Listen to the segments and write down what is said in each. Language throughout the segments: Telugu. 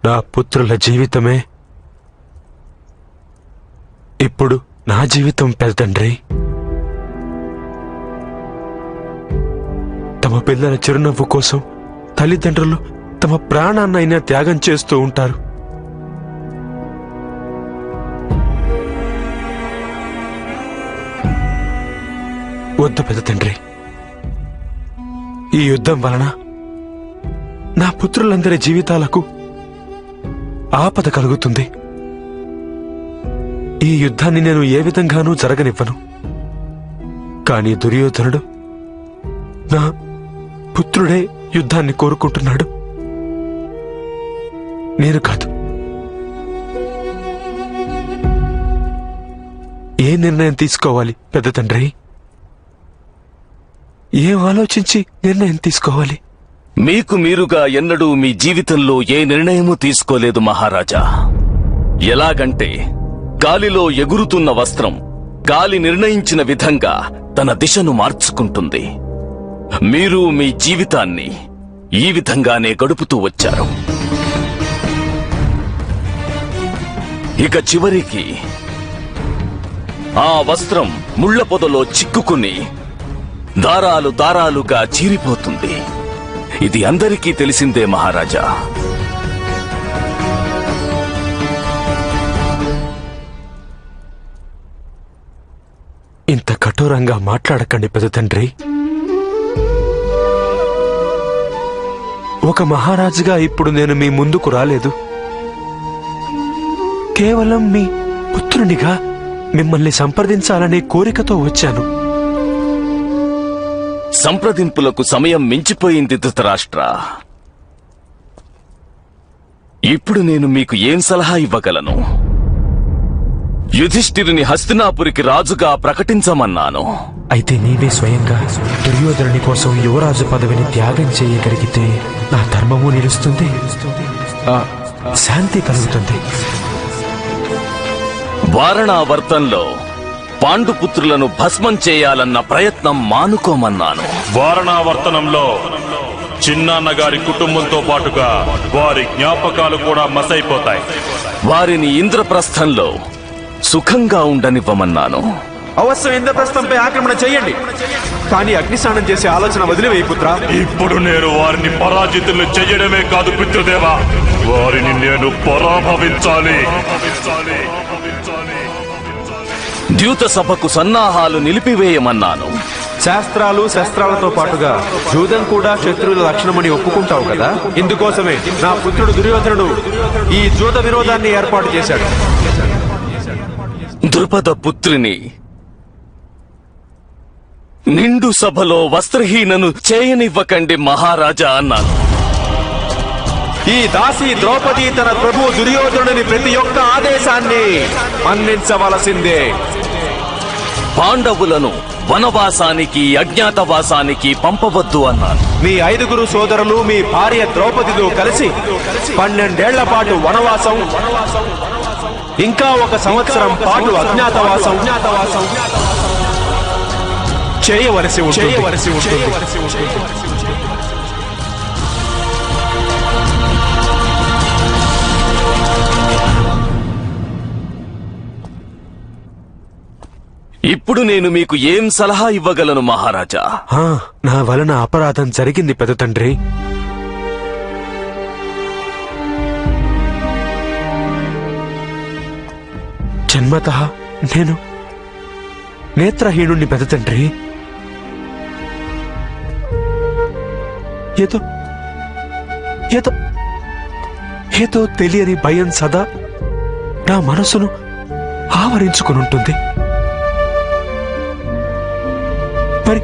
నా పుత్రుల జీవితమే ఇప్పుడు నా జీవితం పెద్దతండ్రి. తమ పిల్లల చిరునవ్వు కోసం తల్లిదండ్రులు తమ ప్రాణాన్నైనా త్యాగం చేస్తూ ఉంటారు. వద్దు పెద్దతండ్రి, ఈ యుద్ధం వలన నా పుత్రులందరి జీవితాలకు ఆపద కలుగుతుంది. ఈ యుద్ధాన్ని నేను ఏ విధంగానూ జరగనివ్వను. కానీ దుర్యోధనుడు నా పుత్రుడే యుద్ధాన్ని కోరుకుంటున్నాడు, నేను కాదు. ఏ నిర్ణయం తీసుకోవాలి పెద్ద తండ్రి? ఏం ఆలోచించి నిర్ణయం తీసుకోవాలి? మీకు మీరుగా ఎన్నడూ మీ జీవితంలో ఏ నిర్ణయమూ తీసుకోలేదు మహారాజా. ఎలాగంటే గాలిలో ఎగురుతున్న వస్త్రం గాలి నిర్ణయించిన విధంగా తన దిశను మార్చుకుంటుంది. మీరు మీ జీవితాన్ని ఈ విధంగానే గడుపుతూ వచ్చారు. ఇక చివరికి ఆ వస్త్రం ముళ్ల పొదలో చిక్కుకుని దారాలు దారాలుగా చీరిపోతుంది. ఇది అందరికీ తెలిసిందే మహారాజా. ఇంత కఠోరంగా మాట్లాడకండి పెద్ద తండ్రి. ఒక మహారాజుగా ఇప్పుడు నేను మీ ముందుకు రాలేదు. కేవలం మీ పుత్రునిగా మిమ్మల్ని సంప్రదించాలనే కోరికతో వచ్చాను. సంప్రదింపులకు సమయం మించిపోయింది ధృతరాష్ట్ర. ఇప్పుడు నేను మీకు ఏం సలహా ఇవ్వగలను? యుధిష్ఠిరుని హస్తినాపురికి రాజుగా ప్రకటించమన్నాను. అయితే నీవే స్వయంగా దుర్యోధనుని కోసం యువరాజు పదవిని త్యాగం చేయగలిగితే నా ధర్మము నిలుస్తుంది, శాంతి కలుగుతుంది. వారణావర్తంలో పాండుపుత్రులను భస్మం చేయాలన్న ప్రయత్నం మానుకోమన్నాను. వారణావర్తనంలో చిన్నాన్నగారి కుటుంబంతో పాటుగా వారి జ్ఞాపకాలు కూడా మసైపోతాయి. వారిని ఇంద్రప్రస్థంలో సుఖంగా ఉండనివ్వమన్నాను. అవశ్యం ఇంద్రప్రస్థంపై ఆక్రమణ చేయండి, కానీ అగ్నిస్నానం చేసే ఆలోచన వదిలివేయి పుత్ర. ఇప్పుడు నేను వారిని పరాజితులు చెయ్యడమే కాదు పితృదేవా, వారిని నేను పరాభవించాలి. ద్యూత సభకు సన్నాహాలు నిలిపివేయమన్నాను. శాస్త్రాలు శస్త్రాలతో పాటుగా జూదం కూడా శత్రువుల లక్షణమని ఒప్పుకుంటావు కదా. ఇందుకోసమే నా పుత్రుడు దుర్యోధనుడు ఈ జూద విరోధాన్ని ఏర్పాటు చేశాడు. ద్రుపద పుత్రిని నిండు సభలో వస్త్రహీనను చేయనివ్వకండి మహారాజా అన్నాను. ఈ దాసి ద్రౌపది తన ప్రభు దుర్యోధనుని ప్రతి ఒక్క ఆదేశాన్ని మన్నించవలసిందే. పాండవులను వనవాసానికి అజ్ఞాతవాసానికి పంపవద్దు అన్నాను. మీ 5 సోదరులు మీ భార్య ద్రౌపదితో కలిసి 12 ఏళ్ల పాటు వనవాసం, ఇంకా 1 సంవత్సరం పాటు అజ్ఞాతవాసం చేయవలసి ఉంటుంది. ఇప్పుడు నేను మీకు ఏం సలహా ఇవ్వగలను మహారాజా? నా వలన అపరాధం జరిగింది పెద్ద తండ్రి. జన్మతః నేను నేత్రహీనుణ్ణి పెద్ద తండ్రి. ఏదో తెలియని భయం సదా నా మనసును ఆవరించుకుని ఉంటుంది. మరి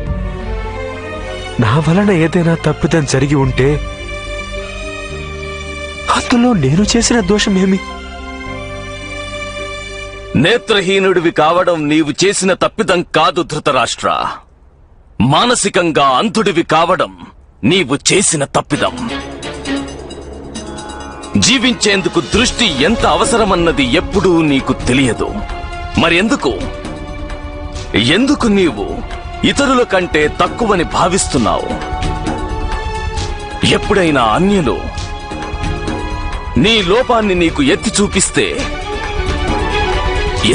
నా వలన ఏదైనా తప్పిదం జరిగి ఉంటే అందులో నేను చేసిన దోషమేమి? నేత్రహీనుడివి కావడం నీవు చేసిన తప్పిదం కాదు ధృతరాష్ట్ర. మానసికంగా అంధుడివి కావడం నీవు చేసిన తప్పిదం. జీవించేందుకు దృష్టి ఎంత అవసరమన్నది ఎప్పుడూ నీకు తెలియదు. మరి ఎందుకు నీవు ఇతరుల కంటే తక్కువని భావిస్తున్నావు? ఎప్పుడైనా అన్యులు నీ లోపాన్ని నీకు ఎత్తి చూపిస్తే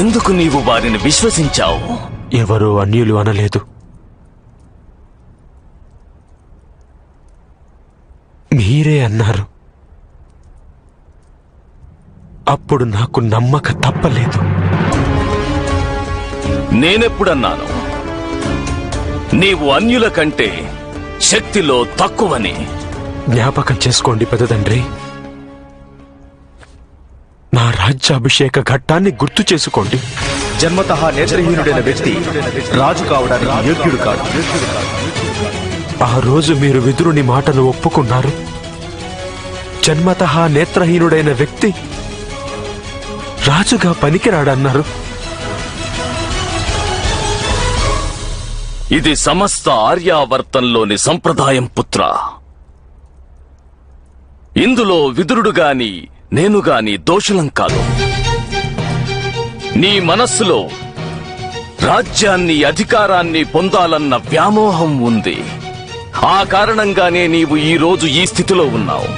ఎందుకు నీవు వారిని విశ్వసించావు? ఎవరు అన్యులు అనలేదు. మీరే అన్నారు. అప్పుడు నాకు నమ్మక తప్పలేదు. నేనెప్పుడన్నాను నీవు అన్యుల కంటే శక్తిలో తక్కువని? జ్ఞాపకం చేసుకోండి పెద్దదండ్రి. నా రాజ్యాభిషేక ఘట్టాన్ని గుర్తు చేసుకోండి. జన్మతః నేత్రహీనుడైన వ్యక్తి రాజు కావడానికి యోగ్యుడు కాదు. ఆ రోజు మీరు విదురుని మాటలు ఒప్పుకున్నారు. జన్మతః నేత్రహీనుడైన వ్యక్తి రాజుగా పనికిరాడన్నారు. ఇది సమస్త ఆర్యావర్తంలోని సంప్రదాయం పుత్ర. ఇందులో విదురుడు గాని నేను గాని దోషులం కాదు. నీ మనస్సులో రాజ్యాన్ని అధికారాన్ని పొందాలన్న వ్యామోహం ఉంది. ఆ కారణంగానే నీవు ఈ రోజు ఈ స్థితిలో ఉన్నావు.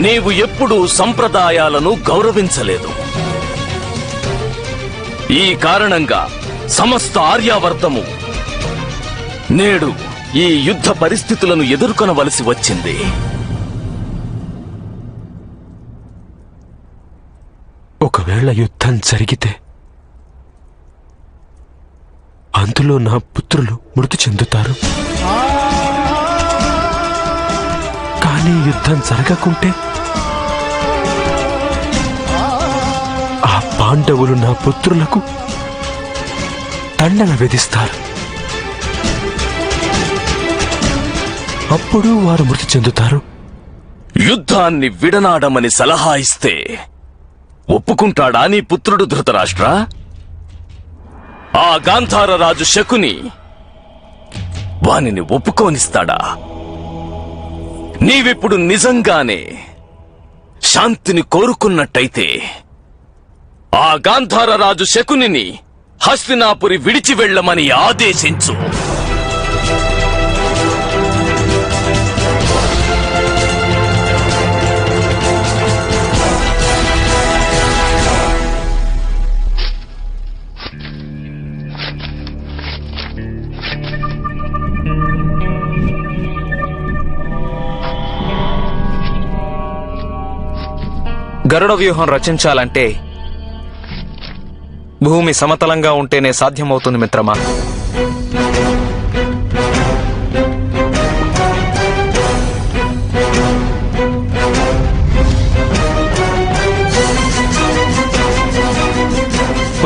నీవు ఎప్పుడూ సంప్రదాయాలను గౌరవించలేదు. ఈ కారణంగా సమస్త ఆర్యావర్తము నేడు ఈ యుద్ధ పరిస్థితులను ఎదుర్కొనవలసి వచ్చింది. ఒకవేళ యుద్ధం జరిగితే అందులో నా పుత్రులు మృతి చెందుతారు. కానీ యుద్ధం జరగకుంటే ఆ పాండవులు నా పుత్రులకు దండన విధిస్తారు. అప్పుడు వారు మృతి చెందుతారు. యుద్ధాన్ని విడనాడమని సలహా ఇస్తే ఒప్పుకుంటాడా నీ పుత్రుడు ధృతరాష్ట్ర? ఆ గాంధార రాజు శకుని వానిని ఒప్పుకోనిస్తాడా? నీవిప్పుడు నిజంగానే శాంతిని కోరుకున్నట్టయితే ఆ గాంధార రాజు శకునిని హస్తినాపురి విడిచి వెళ్ళమని ఆదేశించు. గరుడ వ్యూహం రచించాలంటే భూమి సమతలంగా ఉంటేనే సాధ్యమవుతుంది మిత్రమా.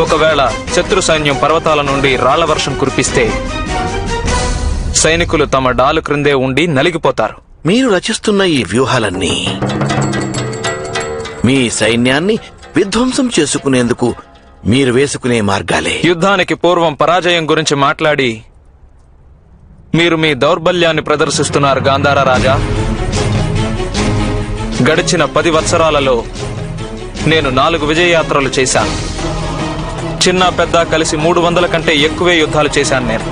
ఒకవేళ శత్రు సైన్యం పర్వతాల నుండి రాళ్ల వర్షం కురిపిస్తే సైనికులు తమ డాలు క్రిందే ఉండి నలిగిపోతారు. మీరు రచిస్తున్న ఈ వ్యూహాలన్నీ మీ సైన్యాన్ని విధ్వంసం చేసుకునేందుకు మీరు వేసుకునే మార్గాలే. యుద్ధానికి పూర్వం పరాజయం గురించి మాట్లాడి మీరు మీ దౌర్బల్యాన్ని ప్రదర్శిస్తున్నారు గాంధార రాజా. గడిచిన 10 వత్సరాలలో నేను 4 విజయయాత్రలు చేశాను. చిన్న పెద్ద కలిసి 300 కంటే ఎక్కువే యుద్ధాలు చేశాను. నేను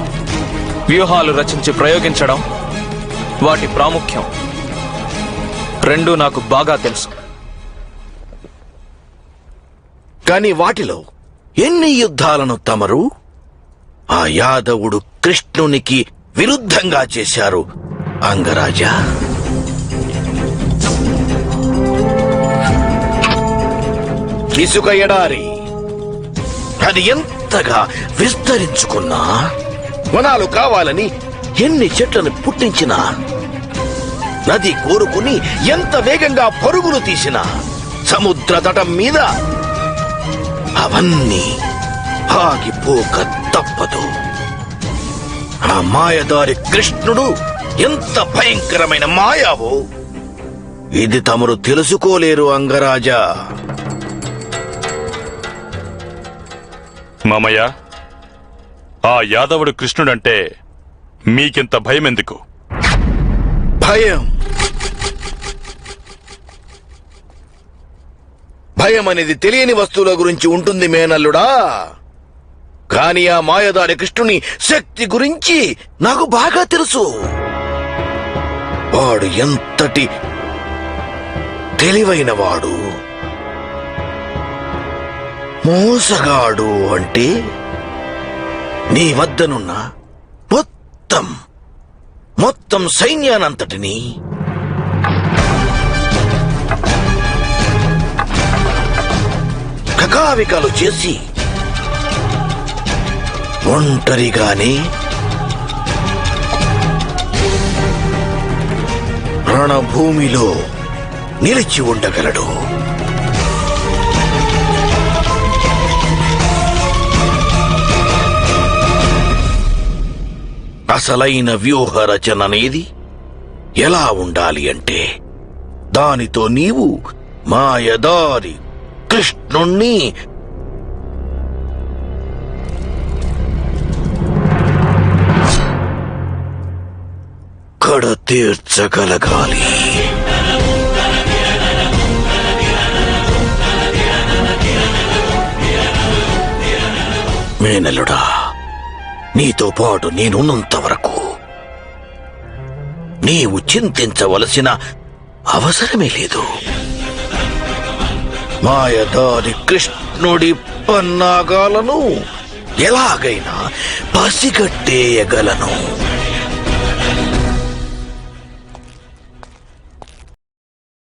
వ్యూహాలు రచించి ప్రయోగించడం, వాటి ప్రాముఖ్యం రెండూ నాకు బాగా తెలుసు. కాని వాటిలో ఎన్ని యుద్ధాలను తమరు ఆ యాదవుడు కృష్ణునికి విరుద్ధంగా చేశారు అంగరాజా? ఇసుక ఎడారి అది ఎంతగా విస్తరించుకున్నా, వనాలు కావాలని ఎన్ని చెట్లను పుట్టించినా, నది కోరుకుని ఎంత వేగంగా పరుగులు తీసినా, సముద్ర తటం మీద అవన్నీ ఆగిపోక తప్పదు. ఆ మాయదారి కృష్ణుడు ఎంత భయంకరమైన మాయావో ఇది తమరు తెలుసుకోలేరు అంగరాజా. మామయ్య, ఆ యాదవుడు కృష్ణుడంటే మీకింత భయం ఎందుకు? భయం భయం అనేది తెలియని వస్తువుల గురించి ఉంటుంది మేనల్లుడా. కాని ఆ మాయదారి కృష్ణుని శక్తి గురించి నాకు బాగా తెలుసు. వాడు ఎంతటి తెలివైనవాడు, మోసగాడు అంటే నీ వద్దనున్న మొత్తం సైన్యానంతటినీ కకావికాలు చేసి ఒంటరిగానే రణభూమిలో నిలిచి ఉండగలడు. అసలైన వ్యూహ రచన అనేది ఎలా ఉండాలి అంటే దానితో నీవు మాయదారి కృష్ణుణ్ణి కడతీర్చగలగాలి. మేనల్లుడా, నీతో పాటు నేనున్నంత వరకు నీవు చింతించవలసిన అవసరమే లేదు. మాయదారి కృష్ణుడి పన్నాగాలను ఎలాగైనా పసిగట్టేయగలను.